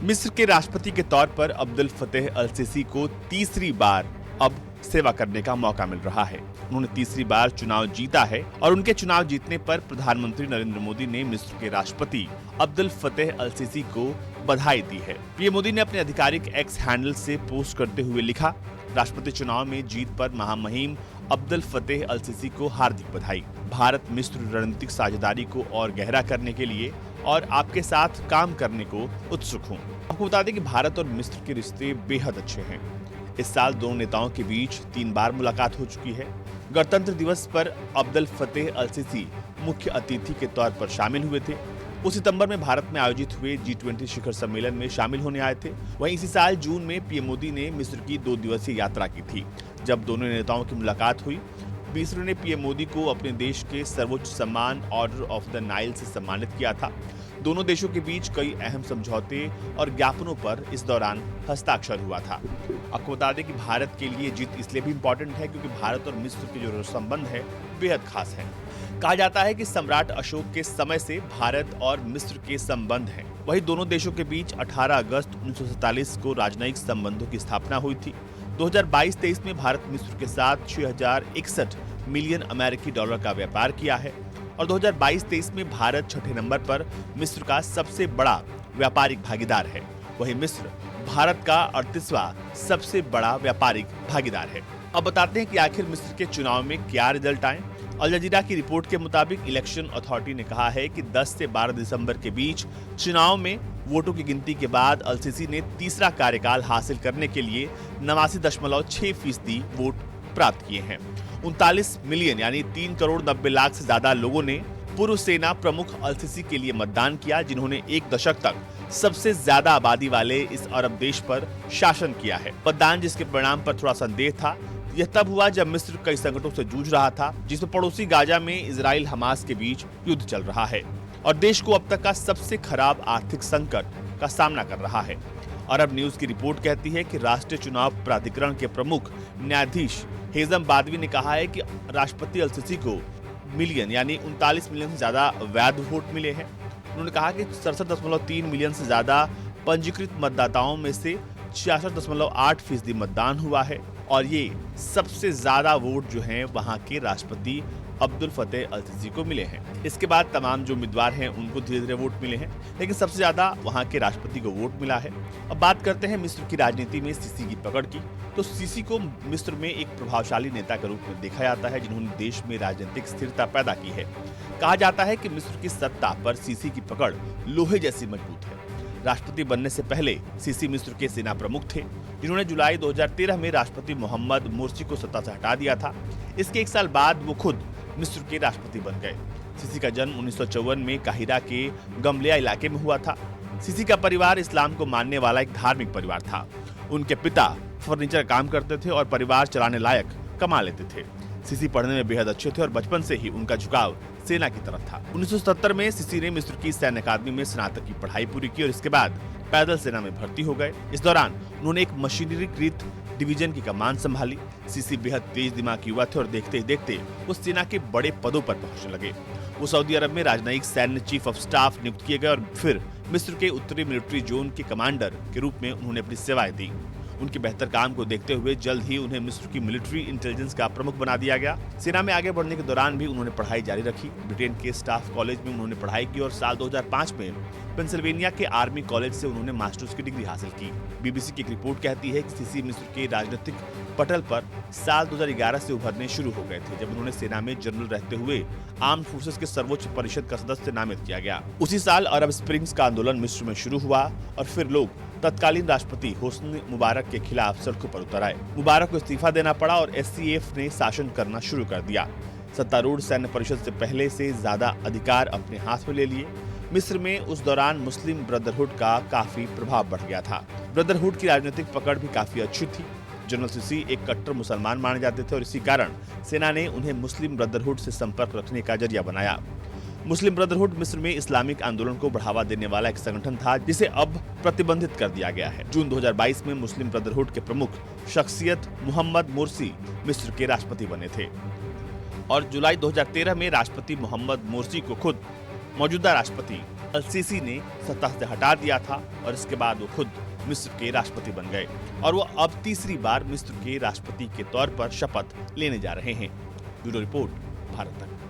मिस्र के राष्ट्रपति के तौर पर अब्दुल फतेह अल सीसी को तीसरी बार अब सेवा करने का मौका मिल रहा है। उन्होंने तीसरी बार चुनाव जीता है और उनके चुनाव जीतने पर प्रधानमंत्री नरेंद्र मोदी ने मिस्र के राष्ट्रपति अब्दुल फतेह अल सीसी को बधाई दी है। पीएम मोदी ने अपने आधिकारिक एक्स हैंडल से पोस्ट करते हुए लिखा, राष्ट्रपति चुनाव में जीत पर महामहिम अब्दुल फतेह अल सीसी को हार्दिक बधाई। भारत मिस्र रणनीतिक साझेदारी को और गहरा करने के लिए और आपके साथ काम करने को उत्सुक हूँ। आपको बता दें कि भारत और मिस्र के रिश्ते बेहद अच्छे हैं। इस साल दोनों नेताओं के बीच 3 बार मुलाकात हो चुकी है। गणतंत्र दिवस पर अब्दुल फतेह अल सीसी मुख्य अतिथि के तौर पर शामिल हुए थे। वो सितंबर में भारत में आयोजित हुए G20 शिखर सम्मेलन में शामिल होने आए थे। वहीं इसी साल जून में पीएम मोदी ने मिस्र की 2 दिवसीय यात्रा की थी। जब दोनों नेताओं की मुलाकात हुई, मिस्र ने पीएम मोदी को अपने देश के सर्वोच्च सम्मान ऑर्डर ऑफ द नाइल से सम्मानित किया था। दोनों देशों के बीच कई अहम समझौते और ज्ञापनों पर इस दौरान हस्ताक्षर हुआ था। आपको बता दें कि भारत के लिए जीत इसलिए भी इम्पोर्टेंट है क्योंकि भारत और मिस्र के जो संबंध है बेहद खास है। कहा जाता है कि सम्राट अशोक के समय से भारत और मिस्र के संबंध हैं। वहीं दोनों देशों के बीच 18 अगस्त 1947 को राजनयिक संबंधों की स्थापना हुई थी। 2022-23 में भारत मिस्र के साथ 6061 मिलियन अमेरिकी डॉलर का व्यापार किया है और 2022-23 में भारत 6ठे नंबर पर मिस्र का सबसे बड़ा व्यापारिक भागीदार है। वहीं मिस्र भारत का 38वां सबसे बड़ा व्यापारिक भागीदार है। अब बताते हैं कि आखिर मिस्र के चुनाव में क्या रिजल्ट आए। अल जजीरा की रिपोर्ट के मुताबिक इलेक्शन अथॉरिटी ने कहा है कि 10 से 12 दिसंबर के बीच चुनाव में वोटों की गिनती के बाद अल सीसी ने तीसरा कार्यकाल हासिल करने के लिए 89.6% वोट प्राप्त किए हैं। 39 मिलियन यानी 3 करोड़ 90 लाख से ज्यादा लोगों ने पूर्व सेना प्रमुख अल सीसी के लिए मतदान किया, जिन्होंने 1 दशक तक सबसे ज्यादा आबादी वाले इस अरब देश पर शासन किया है। मतदान जिसके परिणाम पर थोड़ा संदेह था, यह तब हुआ जब मिस्र कई संकटों से जूझ रहा था, जिसमें पड़ोसी गाजा में इजराइल हमास के बीच युद्ध चल रहा है और देश को अब तक का सबसे खराब आर्थिक संकट का सामना कर रहा है। अरब न्यूज की रिपोर्ट कहती है कि राष्ट्रीय चुनाव प्राधिकरण के प्रमुख न्यायाधीश हेजम बादवी ने कहा है कि राष्ट्रपति अल सीसी को मिलियन यानी 39 मिलियन से ज्यादा वैध वोट मिले हैं। उन्होंने कहा कि 67.3 मिलियन से ज्यादा पंजीकृत मतदाताओं में से 66.8% मतदान हुआ है और ये सबसे ज्यादा वोट जो हैं वहां के राष्ट्रपति अब्दुल फतेह अल सीसी को मिले हैं। इसके बाद तमाम जो उम्मीदवार हैं उनको धीरे धीरे वोट मिले हैं, लेकिन सबसे ज्यादा वहां के राष्ट्रपति को वोट मिला है। अब बात करते हैं मिस्र की राजनीति में सीसी की पकड़ की। तो सीसी को मिस्र में एक प्रभावशाली नेता के रूप में देखा जाता है, जिन्होंने देश में राजनीतिक स्थिरता पैदा की है। कहा जाता है कि मिस्र की सत्ता पर सीसी की पकड़ लोहे जैसी मजबूत है। राष्ट्रपति बनने से पहले सीसी मिस्र के सेना प्रमुख थे, जिन्होंने जुलाई 2013 में राष्ट्रपति मोहम्मद मुर्सी को सत्ता से हटा दिया था। इसके 1 साल बाद वो खुद मिस्र के राष्ट्रपति बन गए। सीसी का जन्म 1954 में काहिरा के गमलिया इलाके में हुआ था। सीसी का परिवार इस्लाम को मानने वाला एक धार्मिक परिवार था। उनके पिता फर्नीचर काम करते थे और परिवार चलाने लायक कमा लेते थे। सीसी पढ़ने में बेहद अच्छे थे और बचपन से ही उनका झुकाव सेना की तरफ था। 1977 में सीसी ने मिस्र की सैन्य अकादमी में स्नातक की पढ़ाई पूरी की और इसके बाद पैदल सेना में भर्ती हो गए। इस दौरान उन्होंने एक मशीनरीकृत डिवीजन की कमान संभाली। सीसी बेहद तेज दिमाग के युवा थे और देखते ही देखते वो सेना के बड़े पदों पर पहुंचने लगे। वो सऊदी अरब में राजनयिक सैन्य चीफ ऑफ स्टाफ नियुक्त किए गए और फिर मिस्र के उत्तरी मिलिट्री जोन के कमांडर के रूप में उन्होंने अपनी सेवाएं दी। उनके बेहतर काम को देखते हुए जल्द ही उन्हें मिस्र की मिलिट्री इंटेलिजेंस का प्रमुख बना दिया गया। सेना में आगे बढ़ने के दौरान भी उन्होंने पढ़ाई जारी रखी। ब्रिटेन के स्टाफ कॉलेज में उन्होंने पढ़ाई की और साल 2005 में पेंसिल्वेनिया के आर्मी कॉलेज से उन्होंने मास्टर्स की डिग्री हासिल की। बीबीसी की एक रिपोर्ट कहती है कि सीसी मिस्र के राजनीतिक पटल पर साल 2011 से उभरने शुरू हो गए थे, जब उन्होंने सेना में जनरल रहते हुए आर्म्ड फोर्सेस के सर्वोच्च परिषद का सदस्य नामित किया गया। उसी साल अरब स्प्रिंग्स का आंदोलन मिस्र में शुरू हुआ और फिर लोग तत्कालीन राष्ट्रपति होस्नी मुबारक के खिलाफ सड़कों पर उतर आए। मुबारक को इस्तीफा देना पड़ा और एससीएफ ने शासन करना शुरू कर दिया। सत्तारूढ़ सैन्य परिषद से पहले से ज्यादा अधिकार अपने हाथ में ले लिए। मिस्र में उस दौरान मुस्लिम ब्रदरहुड का काफी प्रभाव बढ़ गया था। ब्रदरहुड की राजनीतिक पकड़ भी काफी अच्छी थी। जनरल सीसी एक कट्टर मुसलमान माने जाते थे और इसी कारण सेना ने उन्हें मुस्लिम ब्रदरहुड से संपर्क रखने का जरिया बनाया। मुस्लिम ब्रदरहुड मिस्र में इस्लामिक आंदोलन को बढ़ावा देने वाला एक संगठन था, जिसे अब प्रतिबंधित कर दिया गया है। जून 2022 में मुस्लिम ब्रदरहुड के प्रमुख शख्सियत मोहम्मद मुर्सी मिस्र के राष्ट्रपति बने थे और जुलाई 2013 में राष्ट्रपति मोहम्मद मुर्सी को खुद मौजूदा राष्ट्रपति अल-सीसी ने सत्ता से हटा दिया था और इसके बाद वो खुद मिस्र के राष्ट्रपति बन गए और वो अब तीसरी बार मिस्र के राष्ट्रपति के तौर पर शपथ लेने जा रहे हैं। ब्यूरो रिपोर्ट, भारत तक।